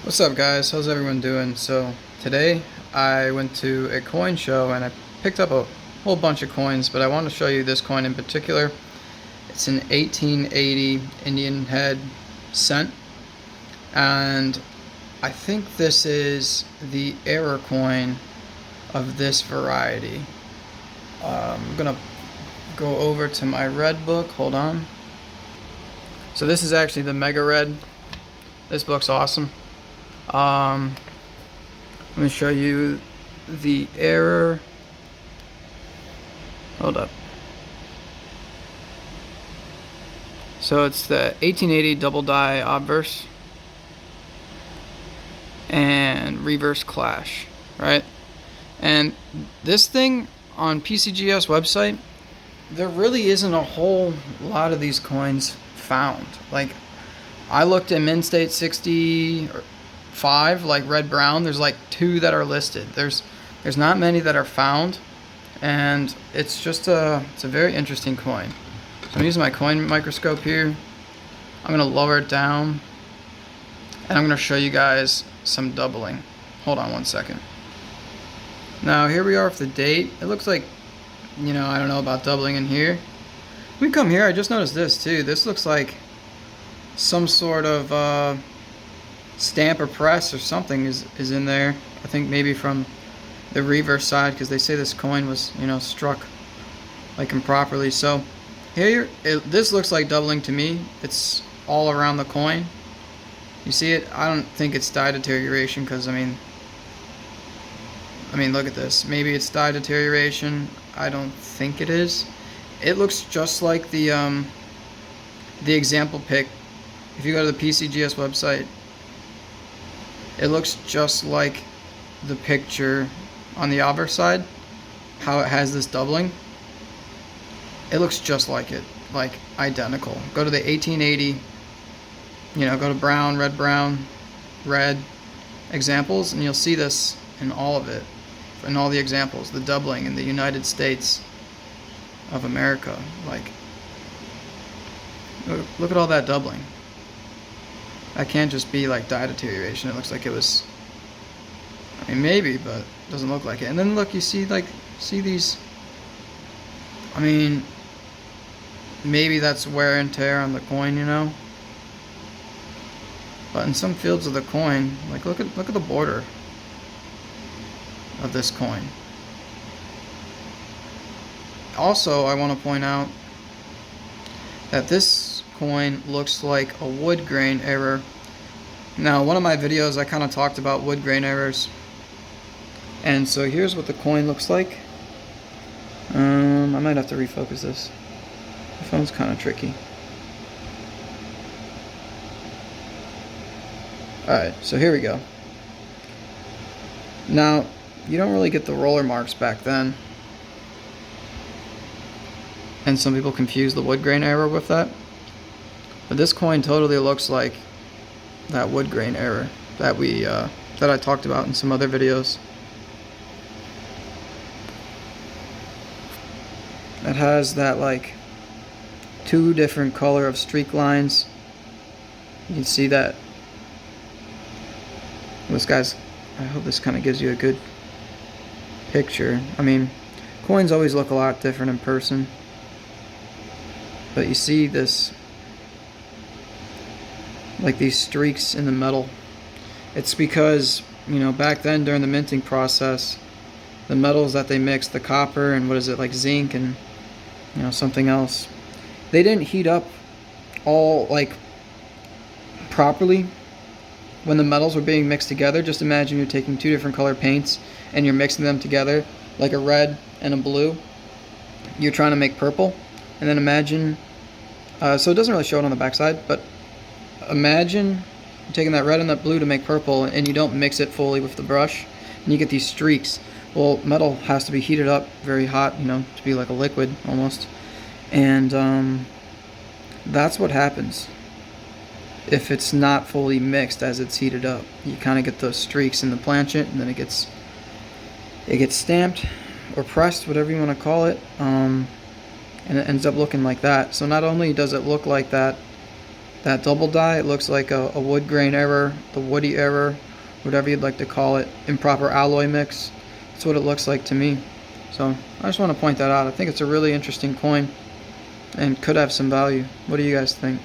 What's up, guys? How's everyone doing? So today I went to a coin show and I picked up a whole bunch of coins, but I want to show you this coin in particular. It's an 1880 Indian head cent, and I think this is the error coin of this variety. I'm gonna go over to my red book. Hold on. So this is actually the Mega Red. This book's awesome. Let me show you the error. Hold up. So it's the 1880 double die obverse and reverse clash, right? And this thing on PCGS website, there really isn't a whole lot of these coins found. Like, I looked at Mint State 65, like red brown. There's like 2 that are listed. There's not many that are found, and it's a very interesting coin. So I'm using my coin microscope here. I'm gonna lower it down, and I'm gonna show you guys some doubling. Hold on one second. Now here we are with the date. It looks like, I don't know about doubling in here. We come here, I just noticed this too. This looks like some sort of stamp or press or something is in there. I think maybe from the reverse side, because they say this coin was, struck like improperly. So here, this looks like doubling to me. It's all around the coin. You see it? I don't think it's die deterioration, because I mean, look at this. Maybe it's die deterioration. I don't think it is. It looks just like the example pic. If you go to the PCGS website, it looks just like the picture on the Obverse side, how it has this doubling. It looks just like it, like identical. Go to the 1880, go to brown, red examples, and you'll see this in all of it, in all the examples, the doubling in the United States of America. Like, look at all that doubling. That can't just be like die deterioration. It looks like it was, maybe, but it doesn't look like it. And then look, you see these, maybe that's wear and tear on the coin, but in some fields of the coin, like look at the border of this coin. Also, I want to point out that this coin looks like a wood grain error. Now, one of my videos I kind of talked about wood grain errors, and so here's what the coin looks like. I might have to refocus this. The phone's kind of tricky. Alright, so here we go. Now, you don't really get the roller marks back then, and some people confuse the wood grain error with that. But this coin totally looks like that wood grain error that that I talked about in some other videos. It has that like 2 different color of streak lines. You can see that. This guy's, I hope this kind of gives you a good picture. Coins always look a lot different in person, but you see this, like these streaks in the metal. It's because, back then during the minting process, the metals that they mixed, the copper and what is it, like zinc and something else, they didn't heat up all like properly when the metals were being mixed together. Just imagine you're taking 2 different color paints and you're mixing them together, like a red and a blue. You're trying to make purple, and then imagine, so it doesn't really show it on the backside, but imagine taking that red and that blue to make purple, and you don't mix it fully with the brush, and you get these streaks. Well, metal has to be heated up very hot, to be like a liquid almost, and that's what happens if it's not fully mixed as it's heated up. You kind of get those streaks in the planchet, and then it gets stamped or pressed, whatever you want to call it, and it ends up looking like that. So not only does it look like that that double die, it looks like a wood grain error, the woody error, whatever you'd like to call it, improper alloy mix. That's what it looks like to me. So I just want to point that out. I think it's a really interesting coin and could have some value. What do you guys think?